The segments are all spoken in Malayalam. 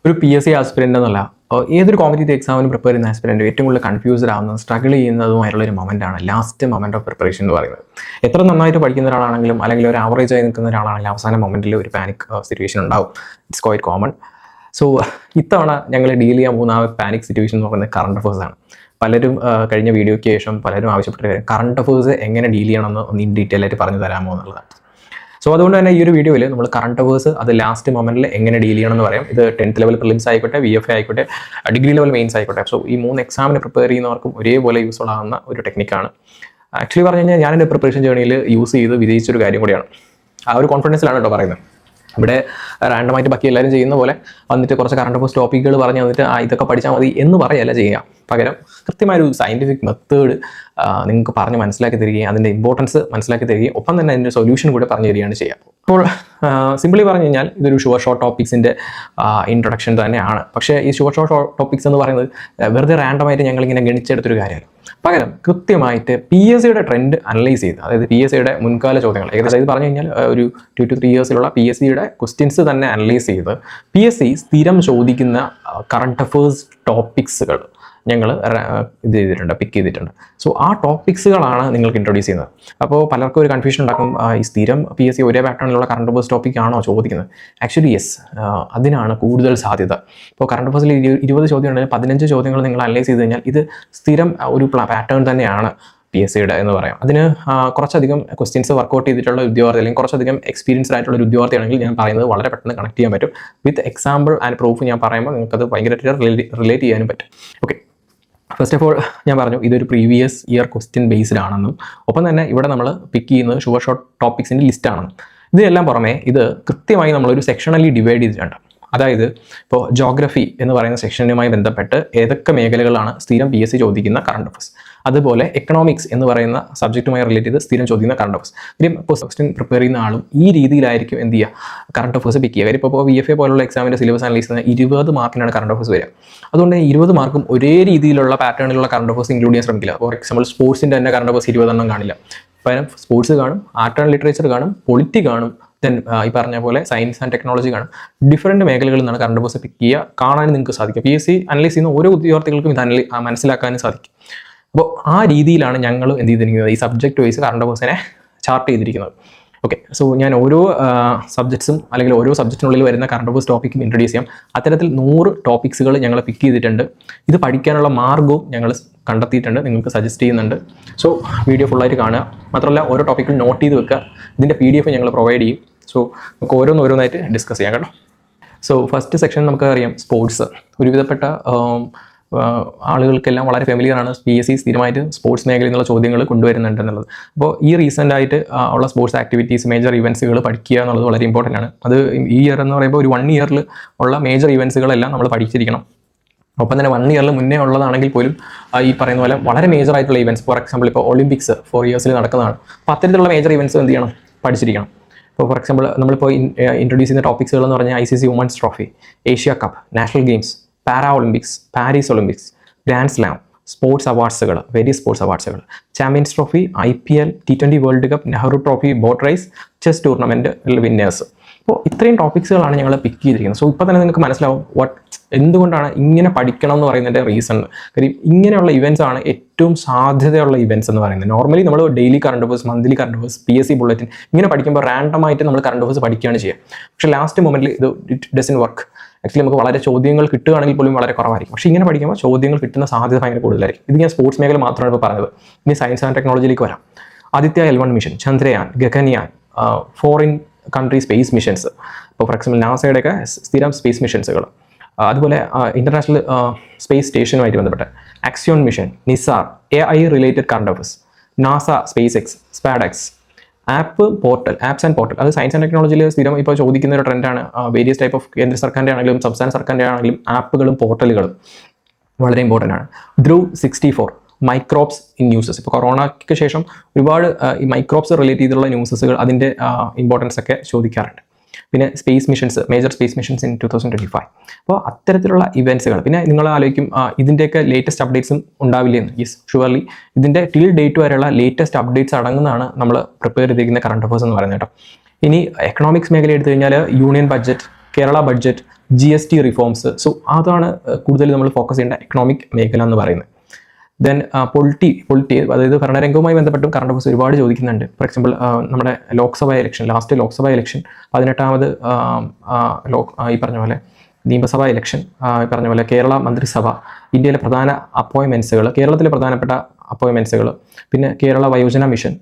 ഒരു PSC ആസ്പിരൻ്റ് എന്നല്ല ഏതൊരു കോമ്പറ്റേറ്റീവ് എക്സാമിന് പ്രിപ്പയർ ചെയ്യുന്ന ആസ്പിരൻ്റ് ഏറ്റവും കൂടുതൽ കൺഫ്യൂസ്ഡ് ആവുന്നത് സ്ട്രഗിൾ ചെയ്യുന്നതുമായിട്ടുള്ള ഒരു മൊമെൻ്റാണ് ലാസ്റ്റ് മൊമെൻ്റ് ഓഫ് പ്രിപ്പറേഷൻ എന്ന് പറയുന്നത്. എത്ര നന്നായിട്ട് പഠിക്കുന്ന ഒരാളാണെങ്കിലും അല്ലെങ്കിൽ ഒരു ആവറേജ് ആയി നിൽക്കുന്ന ഒരാളാണെങ്കിലും അവസാന മൊമെൻറ്റിൽ ഒരു പാനിക് സിറ്റുവേഷൻ ഉണ്ടാവും. It's quite common. സോ ഇത്തവണ ഞങ്ങൾ ഡീൽ ചെയ്യാൻ പോകുന്ന ആ പാനിക് സിറ്റുവേഷൻ എന്ന് പറയുന്നത് കറണ്ട് അഫേഴ്സ് ആണ്. പലരും കഴിഞ്ഞ വീഡിയോയ്ക്ക് ശേഷം പലരും ആവശ്യപ്പെട്ട കാര്യം കറണ്ട് അഫേഴ്സ് എങ്ങനെ ഡീൽ ചെയ്യണമെന്ന് ഒന്ന് ഇൻ ഡീറ്റെയിൽ ആയിട്ട് പറഞ്ഞു തരാമോ എന്നുള്ളതാണ്. സോ അതുകൊണ്ട് തന്നെ ഈ ഒരു വീഡിയോയിൽ നമ്മൾ കറണ്ട് അഫേഴ്സ് അത് ലാസ്റ്റ് മൊമെന്റിൽ എങ്ങനെ ഡീൽ ചെയ്യണം എന്ന് പറയാം. ഇത് 10th ലെവൽ പ്രിലിംസ് ആയിക്കോട്ടെ, VFA ആയിക്കോട്ടെ, ഡിഗ്രി ലെവൽ മെയിൻസ് ആയിക്കോട്ടെ. സോ ഈ 3 എക്സാമിന് പ്രിപ്പയർ ചെയ്യുന്നവർക്കും ഒരേപോലെ യൂസ്ഫുൾ ആകുന്ന ഒരു ടെക്നിക്കാണ്. ആക്ച്വലി പറഞ്ഞു കഴിഞ്ഞാൽ ഞാൻ എൻ്റെ പ്രിപ്പറേഷൻ ജേർണിയിൽ യൂസ് ചെയ്ത് വിജയിച്ചൊരു കാര്യം കൂടിയാണ്. ആ ഒരു കോൺഫിഡൻസിലാണ് കേട്ടോ പറയുന്നത്. ഇവിടെ റാൻഡമായിട്ട് ബാക്കി എല്ലാവരും ചെയ്യുന്ന പോലെ വന്നിട്ട് കുറച്ച് കറണ്ട് അഫേഴ്സ് ടോപ്പിക്കുകൾ പറഞ്ഞ് വന്നിട്ട് ഇതൊക്കെ പഠിച്ചാൽ മതി എന്ന് പറയല്ല ചെയ്യുക. പകരം കൃത്യമായൊരു സയൻറ്റിഫിക് മെത്തേഡ് നിങ്ങൾക്ക് പറഞ്ഞ് മനസ്സിലാക്കി തരികയും അതിൻ്റെ ഇമ്പോർട്ടൻസ് മനസ്സിലാക്കി തരികയും ഒപ്പം തന്നെ അതിൻ്റെ സൊല്യൂഷൻ കൂടെ പറഞ്ഞു തരികയാണ് ചെയ്യുക. അപ്പോൾ സിംപ്ലി പറഞ്ഞു കഴിഞ്ഞാൽ ഇതൊരു ഷുവർ ഷോർട്ട് ടോപ്പിക്സിൻ്റെ ഇൻട്രൊഡക്ഷൻ തന്നെയാണ്. പക്ഷേ ഈ ഷുവർ ഷോർട്ട് ടോപ്പിക്സ് എന്ന് പറയുന്നത് വെറുതെ റാൻഡമായിട്ട് ഞങ്ങളിങ്ങനെ ഗണിച്ചെടുത്തൊരു കാര്യമല്ല. പകരം കൃത്യമായിട്ട് PSCയുടെ ട്രെൻഡ് അനലൈസ് ചെയ്ത്, അതായത് PSCയുടെ മുൻകാല ചോദ്യങ്ങൾ ഏകദേശം ഇത് പറഞ്ഞു കഴിഞ്ഞാൽ ഒരു 2 to 3 ഇയേഴ്സിലുള്ള PSCയുടെ ക്വസ്റ്റ്യൻസ് തന്നെ അനലൈസ് ചെയ്ത് PSC സ്ഥിരം ചോദിക്കുന്ന കറണ്ട് അഫേഴ്സ് ടോപ്പിക്സുകൾ ഞങ്ങൾ പിക്ക് ചെയ്തിട്ടുണ്ട്. സോ ആ ടോപ്പിക്സുകളാണ് നിങ്ങൾക്ക് ഇൻട്രൊഡ്യൂസ് ചെയ്യുന്നത്. അപ്പോൾ പലർക്കും ഒരു കൺഫ്യൂഷൻ ഉണ്ടാക്കും, ഈ സ്ഥിരം PSC ഒരേ പാറ്റേണിലുള്ള കറണ്ട് അഫേഴ്സ് ടോപ്പിക്കാണോ ചോദിക്കുന്നത്? ആക്ച്വലി യെസ്, അതിനാണ് കൂടുതൽ സാധ്യത. ഇപ്പോൾ കറണ്ട് അഫേഴ്സിൽ 20 ചോദ്യം ഉണ്ടെങ്കിൽ 15 ചോദ്യങ്ങൾ നിങ്ങൾ അനലൈസ് ചെയ്ത് കഴിഞ്ഞാൽ ഇത് സ്ഥിരം ഒരു പാറ്റേൺ തന്നെയാണ് PSCയുടെ എന്ന് പറയാം. അതിന് കുറച്ചധികം ക്വസ്റ്റ്യൻസ് വർക്കൗട്ട് ചെയ്തിട്ടുള്ള ഉദ്യോഗാർത്ഥി അല്ലെങ്കിൽ കുറച്ചധികം എക്സ്പീരിയൻസ്ഡ് ആയിട്ടുള്ള ഒരു ഉദ്യോഗാർത്ഥിയാണെങ്കിൽ ഞാൻ പറയുന്നത് വളരെ പെട്ടെന്ന് കണക്ട് ചെയ്യാൻ പറ്റും. വിത്ത് എക്സാമ്പിൾ ആൻഡ് പ്രൂഫ് ഞാൻ പറയുമ്പോൾ നിങ്ങൾക്കത് ഭയങ്കരമായിട്ട് റിലേറ്റ് ചെയ്യാനും പറ്റും. ഓക്കെ, ഫസ്റ്റ് ഓഫ് ഓൾ ഞാൻ പറഞ്ഞു ഇതൊരു പ്രീവിയസ് ഇയർ ക്വസ്റ്റ്യൻ ബേസ്ഡ് ആണെന്നും ഒപ്പം തന്നെ ഇവിടെ നമ്മൾ പിക്ക് ചെയ്യുന്നത് ഷുവർ ഷോർട്ട് ടോപ്പിക്സിൻ്റെ ലിസ്റ്റ് ആണെന്നും. ഇതിനെല്ലാം പുറമെ ഇത് കൃത്യമായി നമ്മളൊരു സെക്ഷണലി ഡിവൈഡ് ചെയ്തിട്ടുണ്ട്. അതായത് ഇപ്പോൾ ജോഗ്രഫി എന്ന് പറയുന്ന സെക്ഷനുമായി ബന്ധപ്പെട്ട് ഏതൊക്കെ മേഖലകളാണ് സ്ഥിരം PSC ചോദിക്കുന്ന കറണ്ട് അഫേഴ്സ്, അതുപോലെ എക്കണോമിക്സ് എന്ന് പറയുന്ന സബ്ജക്റ്റുമായി റിലേറ്റ് ചെയ്ത് സ്ഥിരം ചോദിക്കുന്ന കറണ്ട് അഫേഴ്സ്. കാര്യം ഇപ്പോൾ ക്വസ്റ്റ്യൻ പ്രിപ്പയർ ചെയ്യുന്ന ആളും ഈ രീതിയിലായിരിക്കും എന്ത് ചെയ്യുക, കറണ്ട് അഫേഴ്സ് പിക്ക് ചെയ്യുക. കാര്യം ഇപ്പോൾ VFA പോലുള്ള എക്സാമിൻ്റെ സിലബസ് അനലൈസ് ചെയ്യുന്ന 20 മാർക്കിനാണ് കറണ്ട് അഫേഴ്സ് വരിക. അതുകൊണ്ട് 20 മാർക്കും ഒരേ രീതിയിലുള്ള പാറ്റേണിലുള്ള കറണ്ട് അഫേഴ്സ് ഇൻക്ലൂഡ് ചെയ്യാൻ ശ്രമിക്കില്ല. ഫോർ എക്സാമ്പിൾ സ്പോർട്സിൻ്റെ തന്നെ കറണ്ട് അഫേഴ്സ് 20 എണ്ണം കാണില്ല. പകരം സ്പോർട്സ് കാണും, ആർട്ട് ആൻഡ് ലിറ്ററേച്ചർ കാണും, പൊളിറ്റി കാണും, ദെൻ ഈ പറഞ്ഞ പോലെ സയൻസ് ആൻഡ് ടെക്നോളജി കാണും. ഡിഫറൻറ്റ് മേഖലകളിൽ നിന്നാണ് കറണ്ട് അഫേഴ്സ് പിക്ക് ചെയ്യുക. കാണാനും നിങ്ങൾക്ക് സാധിക്കും. PSC അനലൈസ് ചെയ്യുന്ന ഓരോ വിദ്യാർത്ഥികൾക്കും ഇത് മനസ്സിലാക്കാനും സാധിക്കും. അപ്പോൾ ആ രീതിയിലാണ് ഞങ്ങൾ എന്ത് ചെയ്തിരിക്കുന്നത്, ഈ സബ്ജക്റ്റ് വൈസ് കറണ്ട് അഫേഴ്സിനെ ചാർട്ട് ചെയ്തിരിക്കുന്നത്. ഓക്കെ, സോ ഞാൻ ഓരോ സബ്ജക്ട്സും അല്ലെങ്കിൽ ഓരോ സബ്ജക്റ്റിനുള്ളിൽ വരുന്ന കറണ്ട് അഫേഴ്സ് ടോപ്പിക്കും ഇൻട്രൊഡ്യൂസ് ചെയ്യാം. അത്തരത്തിൽ 100 ടോപ്പിക്സുകൾ ഞങ്ങൾ പിക്ക് ചെയ്തിട്ടുണ്ട്. ഇത് പഠിക്കാനുള്ള മാർഗവും ഞങ്ങൾ കണ്ടെത്തിയിട്ടുണ്ട്, നിങ്ങൾക്ക് സജസ്റ്റ് ചെയ്യുന്നുണ്ട്. സോ വീഡിയോ ഫുള്ളായിട്ട് കാണുക. മാത്രമല്ല ഓരോ ടോപ്പിക്കും നോട്ട് ചെയ്ത് വെക്കുക. ഇതിൻ്റെ PDF ഞങ്ങൾ പ്രൊവൈഡ് ചെയ്യും. സോ നമുക്ക് ഓരോന്നായിട്ട് ഡിസ്കസ് ചെയ്യാം കേട്ടോ. സോ ഫസ്റ്റ് സെക്ഷൻ നമുക്ക് അറിയാം സ്പോർട്സ്. ഒരുവിധപ്പെട്ട ആളുകൾക്കെല്ലാം വളരെ ഫെമിലിയർ ആണ് PSC സ്ഥിരമായിട്ട് സ്പോർട്സ് മേഖലയിൽ നിന്നുള്ള ചോദ്യങ്ങൾ കൊണ്ടുവരുന്നുണ്ട് എന്നുള്ളത്. അപ്പോൾ ഈ റീസെൻ്റായിട്ട് ഉള്ള സ്പോർട്സ് ആക്ടിവിറ്റീസ്, മേജർ ഇവൻറ്റ്സുകൾ പഠിക്കുക എന്നുള്ളത് വളരെ ഇമ്പോർട്ടൻ്റ് ആണ്. അത് ഈ ഇയർ എന്ന് പറയുമ്പോൾ ഒരു 1 ഇയറിൽ ഉള്ള മേജർ ഇവൻറ്റ്സുകളെല്ലാം നമ്മൾ പഠിച്ചിരിക്കണം. ഒപ്പം തന്നെ 1 ഇയറിൽ മുന്നേ ഉള്ളതാണെങ്കിൽ പോലും ഈ പറയുന്ന പോലെ വളരെ മേജർ ആയിട്ടുള്ള ഇവൻറ്റ്സ്, ഫോർ എക്സാമ്പിൾ ഇപ്പോൾ ഒളിമ്പിക്സ് 4 ഇയേഴ്സിൽ നടക്കുന്നതാണ്. അപ്പോൾ അത്തരത്തിലുള്ള മേജർ ഇവൻറ്റ്സ് എന്ത് ചെയ്യണം, പഠിച്ചിരിക്കണം. ഇപ്പോൾ ഫോർ എക്സാമ്പിൾ നമ്മളിപ്പോൾ ഇൻട്രൊഡ്യൂസ് ചെയ്യുന്ന ടോപ്പിക്സുകൾ എന്ന് പറഞ്ഞാൽ ICC women's trophy, Asia cup, national games, para Olympics, Paris Olympics, grand slam, sports അവാർഡ്സുകൾ, വെരിയസ് സ്പോർട്സ് അവാർഡ്സുകൾ, champions trophy, IPL, T20 world cup, Nehru trophy, boat race, chess tournament winners. അപ്പോൾ ഇത്രയും ടോപ്പിക്സുകളാണ് ഞങ്ങൾ പിക്ക് ചെയ്തിരിക്കുന്നത്. സോ ഇപ്പോൾ തന്നെ നിങ്ങൾക്ക് മനസ്സിലാവും എന്തുകൊണ്ടാണ് ഇങ്ങനെ പഠിക്കണം എന്ന് പറയുന്നതിൻ്റെ റീസൺ. കാര്യം ഇങ്ങനെയുള്ള ഇവൻറ്റ്സ് ആണ് ഏറ്റവും സാധ്യതയുള്ള ഇവൻറ്റ്സ് എന്ന് പറയുന്നത്. നോർമലി നമ്മൾ daily current affairs, monthly current affairs, PSC bulletin ഇങ്ങനെ പഠിക്കുമ്പോൾ റാൻഡമായിട്ട് നമ്മൾ കറണ്ട് അഫേഴ്സ് പഠിക്കുകയാണ് ചെയ്യുക. പക്ഷേ ലാസ്റ്റ് മൊമെൻറ്റിൽ ഇറ്റ് ഡസൻറ്റ് വർക്ക്. ആക്ച്വലി നമുക്ക് വളരെ ചോദ്യങ്ങൾ കിട്ടുകയാണെങ്കിൽ പോലും വളരെ കുറവായിരിക്കും. പക്ഷേ ഇങ്ങനെ പഠിക്കുമ്പോൾ ചോദ്യങ്ങൾ കിട്ടുന്ന സാധ്യത ഭയങ്കര കൂടുതലായിരിക്കും. ഇത് ഞാൻ സ്പോർട്സ് മേഖല മാത്രമാണ് ഇപ്പോൾ പറഞ്ഞത്. ഇനി സയൻസ് ആൻഡ് ടെക്നോളജിയിലേക്ക് വരാം. Aditya L1 mission, Chandrayaan, Gaganyaan, foreign country space missions, ഇപ്പോൾ ഫോർ എക്സാമ്പിൾ നാസയുടെയൊക്കെ സ്ഥിരം സ്പേസ് മിഷൻസുകൾ, അതുപോലെ ഇന്റർനാഷണൽ സ്പേസ് സ്റ്റേഷനുമായിട്ട് ബന്ധപ്പെട്ട് Axiom mission, NISAR, AI related current affairs, NASA, SpaceX, SpaceX, apps and portal. അത് സയൻസ് ആൻഡ് ടെക്നോളജിയിൽ സ്ഥിരം ഇപ്പോൾ ചോദിക്കുന്ന ഒരു ട്രെൻഡാണ്. വേരിയസ് ടൈപ്പ് ഓഫ് കേന്ദ്ര സർക്കാരിൻ്റെ ആണെങ്കിലും സംസ്ഥാന സർക്കാരിൻ്റെ ആണെങ്കിലും ആപ്പുകളും പോർട്ടലുകളും വളരെ ഇമ്പോർട്ടൻ്റ് ആണ്. Dhruv 64, microbes in newses. ഇപ്പോൾ കൊറോണയ്ക്ക് ശേഷം ഒരുപാട് ഈ മൈക്രോബ്സ് റിലേറ്റ് ചെയ്തിട്ടുള്ള ന്യൂസസുകൾ അതിൻ്റെ ഇമ്പോർട്ടൻസ് ഒക്കെ ചോദിക്കാറുണ്ട്. പിന്നെ space missions, major space missions in 2025. അപ്പോൾ അത്തരത്തിലുള്ള ഇവൻറ്റ്സുകൾ. പിന്നെ നിങ്ങൾ ആലോചിക്കും ഇതിൻ്റെയൊക്കെ ലേറ്റസ്റ്റ് അപ്ഡേറ്റ്സും ഉണ്ടാവില്ലെന്ന്. യെസ്, ഷുവർലി ഇതിൻ്റെ ടിൽ ഡേറ്റ് വരെയുള്ള ലേറ്റസ്റ്റ് അപ്ഡേറ്റ്സ് അടങ്ങുന്നതാണ് നമ്മൾ പ്രിപ്പയർ ചെയ്തിരിക്കുന്ന കറണ്ട് അഫേഴ്സ് എന്ന് പറയുന്നത് കേട്ടോ. ഇനി എക്കണോമിക്സ് മേഖല എടുത്തു കഴിഞ്ഞാൽ union budget, Kerala budget, GST reforms. So അതാണ് കൂടുതൽ നമ്മൾ ഫോക്കസ് ചെയ്യേണ്ട എക്കണോമിക് മേഖല എന്ന് പറയുന്നത്. ദെൻ പൊളിറ്റി, അതായത് ഭരണരംഗവുമായി ബന്ധപ്പെട്ടും കറണ്ട് അഫയേഴ്സ് ഒരുപാട് ചോദിക്കുന്നുണ്ട്. ഫോർ എക്സാമ്പിൾ നമ്മുടെ ലാസ്റ്റ് ലോക്സഭ ഇലക്ഷൻ, 18ാമത് ഈ പറഞ്ഞ പോലെ നിയമസഭാ ഇലക്ഷൻ, ഈ പറഞ്ഞ പോലെ കേരള മന്ത്രിസഭ, ഇന്ത്യയിലെ പ്രധാന അപ്പോയിൻമെൻറ്റ്സുകൾ, കേരളത്തിലെ പ്രധാനപ്പെട്ട അപ്പോയിൻമെൻറ്റ്സുകൾ, പിന്നെ കേരള വയോജന mission,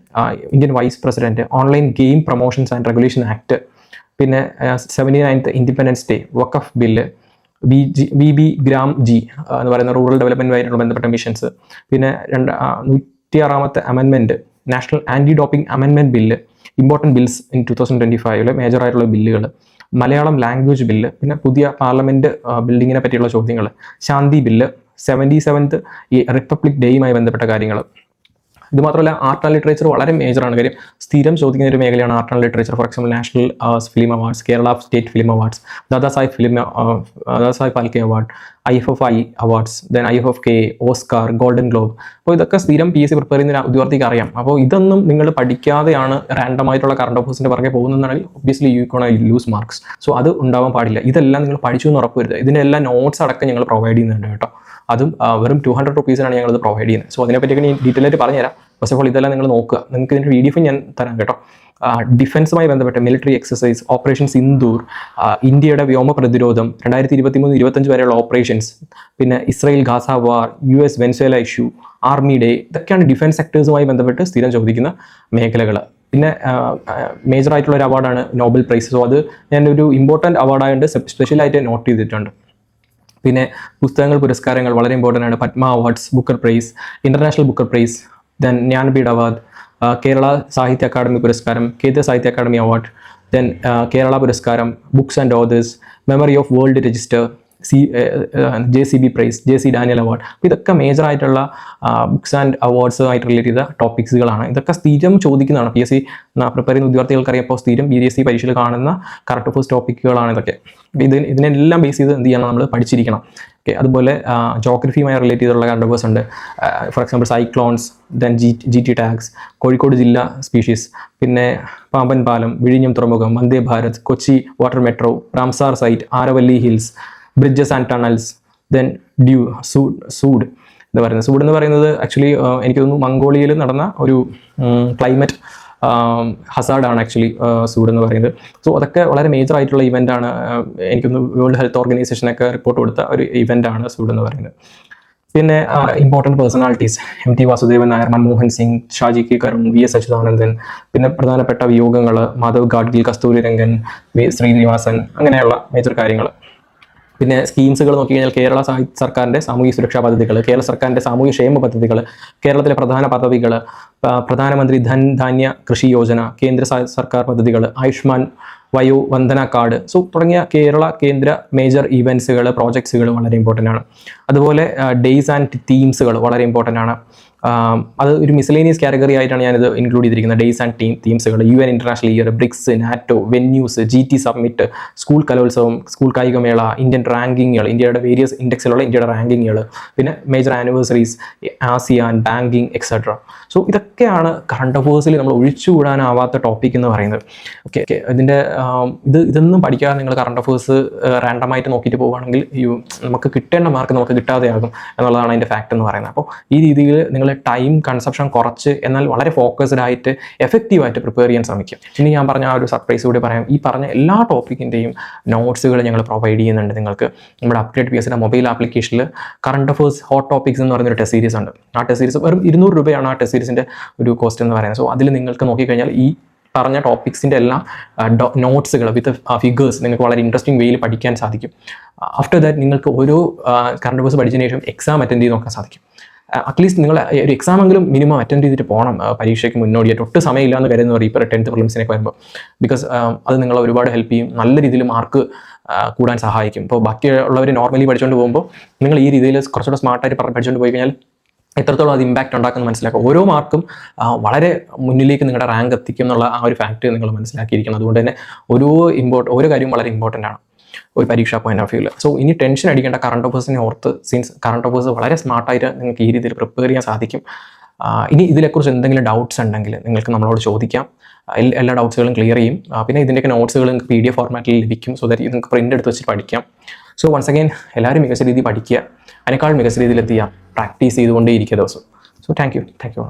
Indian vice president, online game promotions and regulation act, പിന്നെ 79th independence day, Waqf bill, BB G RAM G എന്ന് പറയുന്ന റൂറൽ ഡെവലപ്മെൻറ്റുമായിട്ടുള്ള ബന്ധപ്പെട്ട മിഷൻസ്, പിന്നെ 106ാമത്തെ amendment, national anti doping amendment bill, important bills in 2025 മേജറായിട്ടുള്ള ബില്ലുകൾ, മലയാളം ലാംഗ്വേജ് ബില്ല്, പിന്നെ പുതിയ പാർലമെൻറ്റ് ബിൽഡിങ്ങിനെ പറ്റിയുള്ള ചോദ്യങ്ങൾ, ശാന്തി ബില്ല്, 77th ഈ റിപ്പബ്ലിക് ഡേയുമായി ബന്ധപ്പെട്ട കാര്യങ്ങൾ. ഇത് മാത്രമല്ല ആർട്ട് ആൻഡ് ലിറ്ററേച്ചർ വളരെ മേജറാണ്. കാര്യം സ്ഥിരം ചോദിക്കുന്ന ഒരു മേഖലയാണ് art and literature. For example national film awards, Kerala state film awards, Dadasaheb Phalke award, IFFI awards, then IFFK, Oscar, golden globe. അപ്പോൾ ഇതൊക്കെ സ്ഥിരം PSC പ്രിപ്പയർ ചെയ്യുന്ന ഉദ്യോഗാർത്ഥിക്ക് അറിയാം. അപ്പോൾ ഇതൊന്നും നിങ്ങൾ പഠിക്കാതെയാണ് റാൻഡമായിട്ടുള്ള കറണ്ട് അഫയേഴ്സിൻ്റെ പുറകെ പോകുന്നതെന്നാണെങ്കിൽ obviously you can lose marks. So അത് ഉണ്ടാവാൻ പാടില്ല. ഇതെല്ലാം നിങ്ങൾ പഠിച്ചു എന്ന് ഉറപ്പുവരുത്തുക. ഇതിൻ്റെ എല്ലാം നോട്ട്സ് അടക്കം ഞങ്ങൾ പ്രൊവൈഡ് ചെയ്യുന്നുണ്ട് കേട്ടോ. അതും വെറും 200 റുപ്പീസിനാണ് ഞങ്ങളിത് പ്രൊവൈഡ് ചെയ്യുന്നത്. സോ അതിനെപ്പറ്റിയൊക്കെ ഞാൻ ഡീറ്റെയിൽ ആയിട്ട് പറഞ്ഞുതരാം. ഫസ്റ്റ് ഓഫ് ഓൾ ഇതെല്ലാം നിങ്ങൾ നോക്കുക. നിങ്ങൾക്ക് ഇതിൻ്റെ PDF ഞാൻ തരാം കേട്ടോ. ഡിഫൻസുമായി ബന്ധപ്പെട്ട് മിലിറ്ററി എക്സസൈസ്, ഓപ്പറേഷൻ സിന്ദൂർ, ഇന്ത്യയുടെ വ്യോമ പ്രതിരോധം, 2023-25 വരെയുള്ള ഓപ്പറേഷൻസ്, പിന്നെ ഇസ്രായേൽ ഗാസ വാർ, US Venezuela issue, army day, ഇതൊക്കെയാണ് ഡിഫൻസ് സെക്ടേഴ്സുമായി ബന്ധപ്പെട്ട് സ്ഥിരം ചോദിക്കുന്ന മേഖലകൾ. പിന്നെ മേജറായിട്ടുള്ള ഒരു അവാർഡാണ് നോബൽ പ്രൈസ്. സോ അത് ഞാനൊരു ഇമ്പോർട്ടൻറ്റ് അവാർഡായതുകൊണ്ട് സ്പെഷ്യലായിട്ട് നോട്ട് ചെയ്തിട്ടുണ്ട്. പിന്നെ പുസ്തകങ്ങൾ, പുരസ്കാരങ്ങൾ വളരെ ഇമ്പോർട്ടൻ്റ് ആണ്. Padma awards, Booker prize, international Booker prize, then Jnanpith award, Kerala Sahitya Akademi പുരസ്കാരം, കേന്ദ്ര സാഹിത്യ അക്കാദമി അവാർഡ്, ദെൻ കേരള പുരസ്കാരം, books and authors, memory of world register, JCB prize, JC Daniel award. അപ്പോൾ ഇതൊക്കെ മേജറായിട്ടുള്ള ബുക്സ് ആൻഡ് അവാർഡ്സുമായിട്ട് റിലേറ്റ് ചെയ്ത ടോപ്പിക്സുകളാണ്. ഇതൊക്കെ സ്ഥിരം ചോദിക്കുന്നതാണ്. PSC പ്രിപ്പയർ ചെയ്യുന്ന ഉദ്യോഗാർത്ഥികൾക്ക് അപ്പോൾ സ്ഥിരം PSC പരീക്ഷയിൽ കാണുന്ന കറണ്ട് അഫയേഴ്സ് ടോപ്പിക്കുകളാണ് ഇതൊക്കെ. ഇതിനെല്ലാം ബേസ് ചെയ്ത് എന്ത് ചെയ്യണം, നമ്മൾ പഠിച്ചിരിക്കണം. ഓക്കെ, അതുപോലെ ജോഗ്രഫിയുമായി റിലേറ്റ് ചെയ്തിട്ടുള്ള കറണ്ട് അഫയേഴ്സ് ഉണ്ട്. For example cyclones, then GT tags, Kozhikode ജില്ലാ സ്പീഷീസ്, പിന്നെ പാമ്പൻ പാലം, വിഴിഞ്ഞം തുറമുഖം, Vande Bharat, Kochi water metro, Ramsar site, Aravalli hills, bridges and tunnels, then സൂഡ് എന്ന് പറയുന്നത് ആക്ച്വലി എനിക്ക് തോന്നുന്നു മംഗോളിയയിൽ നടന്ന ഒരു ക്ലൈമറ്റ് ഹസാർഡാണ് ആക്ച്വലി സൂഡ് എന്ന് പറയുന്നത്. സോ അതൊക്കെ വളരെ മേജർ ആയിട്ടുള്ള ഇവൻ്റാണ്. എനിക്കൊന്ന് വേൾഡ് ഹെൽത്ത് ഓർഗനൈസേഷനൊക്കെ റിപ്പോർട്ട് കൊടുത്ത ഒരു ഇവൻ്റാണ് സൂഡ് എന്ന് പറയുന്നത്. പിന്നെ important personalities, MT Vasudevan Nair, Manmohan Singh, Shaji K Karun, VS Achuthanandan, പിന്നെ പ്രധാനപ്പെട്ട വിയോഗങ്ങൾ, മാധവ് ഗാഡ്ഗിൽ, കസ്തൂരി രംഗൻ, ശ്രീനിവാസൻ, അങ്ങനെയുള്ള മേജർ കാര്യങ്ങൾ. പിന്നെ സ്കീംസുകൾ നോക്കിക്കഴിഞ്ഞാൽ കേരള സർക്കാരിൻ്റെ സാമൂഹ്യ സുരക്ഷാ പദ്ധതികൾ, കേരള സർക്കാരിൻ്റെ സാമൂഹ്യ ക്ഷേമ പദ്ധതികൾ, കേരളത്തിലെ പ്രധാന പദവികൾ, പ്രധാനമന്ത്രി ധാന്യ കൃഷി യോജന, കേന്ദ്ര സർക്കാർ പദ്ധതികൾ, ആയുഷ്മാൻ വയോ വന്ദന കാർഡ്, സോ തുടങ്ങിയ കേന്ദ്ര മേജർ ഈവൻസുകൾ, പ്രോജക്ട്സുകൾ വളരെ ഇമ്പോർട്ടൻ്റ് ആണ്. അതുപോലെ ഡേയ്സ് ആൻഡ് തീംസുകൾ വളരെ ഇമ്പോർട്ടൻ്റ് ആണ്. അത് ഒരു മിസലേനിയസ് കാറ്റഗറി ആയിട്ടാണ് ഞാനിത് ഇൻക്ലൂഡ് ചെയ്തിരിക്കുന്നത്. ഡേയ്സ് ആൻഡ് തീംസുകൾ, UN international year, BRICS, NATO, venues, GT summit, school Kalolsavam, school Kayikamela, Indian റാങ്കിങ്ങുകൾ, ഇന്ത്യയുടെ വേരിയസ് ഇൻഡെക്സിലുള്ള ഇന്ത്യയുടെ റാങ്കിങ്ങുകൾ, പിന്നെ major anniversaries, ASEAN, banking etcetera. So ഇതൊക്കെയാണ് കറണ്ട് അഫയേഴ്സിൽ നമ്മൾ ഒഴിച്ചുകൂടാനാവാത്ത ടോപ്പിക് എന്ന് പറയുന്നത്. ഓക്കെ, ഇതൊന്നും പഠിക്കാതെ നിങ്ങൾ കറണ്ട് അഫയേഴ്സ് റാൻഡമായിട്ട് നോക്കിയിട്ട് പോവുകയാണെങ്കിൽ നമുക്ക് കിട്ടേണ്ട മാർക്ക് നമുക്ക് കിട്ടാതെയാകും എന്നുള്ളതാണ് അതിൻ്റെ ഫാക്റ്റ് എന്ന് പറയുന്നത്. അപ്പോൾ ഈ രീതിയിൽ നിങ്ങൾ ടൈം കൺസപ്ഷൻ കുറച്ച് എന്നാൽ വളരെ ഫോക്കസ്ഡ് ആയിട്ട് എഫക്റ്റീവായിട്ട് പ്രിപ്പയർ ചെയ്യാൻ ശ്രമിക്കും. ഇനി ഞാൻ പറഞ്ഞ ആ ഒരു സർപ്രൈസ് കൂടി പറയാം. ഈ പറഞ്ഞ എല്ലാ ടോപ്പിക്കിൻ്റെയും നോട്ട്സുകൾ ഞങ്ങൾ പ്രൊവൈഡ് ചെയ്യുന്നുണ്ട് നിങ്ങൾക്ക്. നമ്മുടെ അപ്ഡേറ്റ് PSCയുടെ മൊബൈൽ ആപ്ലിക്കേഷനിൽ കറണ്ട് അഫയേഴ്സ് ഹോട്ട് ടോപ്പിക്സ് എന്ന് പറയുന്നൊരു ടെസ്റ്റ് സീരീസ് ഉണ്ട്. ആ ടെസ്റ്റ് സീരീസ് വെറും 200 രൂപയാണ് ആ ടെസ്റ്റ് സീരീസിൻ്റെ ഒരു കോസ്റ്റ് എന്ന് പറയുന്നത്. സോ അതിൽ നിങ്ങൾക്ക് നോക്കിക്കഴിഞ്ഞാൽ ഈ പറഞ്ഞ ടോപ്പിക്സിൻ്റെ എല്ലാം നോട്ട്സുകൾ വിത്ത് ഫിഗേഴ്സ് നിങ്ങൾക്ക് വളരെ ഇൻട്രസ്റ്റിംഗ് വേയിൽ പഠിക്കാൻ സാധിക്കും. ആഫ്റ്റർ ദാറ്റ് നിങ്ങൾക്ക് ഓരോ കറണ്ട് അഫയേഴ്സ് പഠിച്ചതിന് ശേഷം എക്സാം അറ്റൻഡ് ചെയ്ത് നോക്കാൻ സാധിക്കും. അറ്റ്ലീസ്റ്റ് നിങ്ങൾ ഒരു എക്സാമെങ്കിലും മിനിമം അറ്റൻഡ് ചെയ്തിട്ട് പോകണം പരീക്ഷയ്ക്ക് മുന്നോടിയായിട്ട്. ഒട്ടും സമയമില്ല എന്ന് കരുതുന്നവർ ഇപ്പോൾ 10th പ്രിലിംസിനൊക്കെ വരുമ്പോൾ. ബിക്കോസ് അത് നിങ്ങളെ ഒരുപാട് ഹെൽപ്പ് ചെയ്യും, നല്ല രീതിയിൽ മാർക്ക് കൂടാൻ സഹായിക്കും. ഇപ്പോൾ ബാക്കിയുള്ളവർ നോർമലി പഠിച്ചുകൊണ്ട് പോകുമ്പോൾ നിങ്ങൾ ഈ രീതിയിൽ കുറച്ചുകൂടെ സ്മാർട്ടായിട്ട് പഠിച്ചുകൊണ്ട് പോയി കഴിഞ്ഞാൽ എത്രത്തോളം അത് ഇമ്പാക്റ്റ് ഉണ്ടാക്കുന്നത് മനസ്സിലാക്കുക. ഓരോ മാർക്കും വളരെ മുന്നിലേക്ക് നിങ്ങളുടെ റാങ്ക് എത്തിക്കും എന്നുള്ള ആ ഒരു ഫാക്ട് നിങ്ങൾ മനസ്സിലാക്കിയിരിക്കണം. അതുകൊണ്ട് തന്നെ ഓരോ കാര്യവും വളരെ ഇമ്പോർട്ടൻ്റ് ആണ് ഒരു പരീക്ഷാ പോയിന്റ് ഓഫ് വ്യൂവിൽ. സോ ഇനി ടെൻഷൻ അടിക്കേണ്ട കറണ്ട് അഫയേഴ്സിനെ ഓർത്ത്, സിൻസ് കറണ്ട് അഫയേഴ്സ് വളരെ സ്മാർട്ടായിട്ട് നിങ്ങൾക്ക് ഈ രീതിയിൽ പ്രിപ്പയർ ചെയ്യാൻ സാധിക്കും. ഇനി ഇതിനെക്കുറിച്ച് എന്തെങ്കിലും ഡൗട്ട്സ് ഉണ്ടെങ്കിൽ നിങ്ങൾക്ക് നമ്മളോട് ചോദിക്കാം. എല്ലാ ഡൗട്ട്സുകളും ക്ലിയർ ചെയ്യും. പിന്നെ ഇതിൻ്റെയൊക്കെ നോട്ട്സുകൾ നിങ്ങൾക്ക് PDF ഫോർമാറ്റിൽ ലഭിക്കും. സോ ദാറ്റ് നിങ്ങൾക്ക് പ്രിൻ്റ് എടുത്ത് വെച്ചിട്ട് പഠിക്കാം. സോ വൺസ് അഗൈൻ എല്ലാവരും മികച്ച രീതിയിൽ പഠിക്കുക, അതിനേക്കാൾ മികച്ച രീതിയിൽ എത്തിക്കുക, പ്രാക്ടീസ് ചെയ്തുകൊണ്ടേ ഇരിക്കുക ദിവസം. So thank you.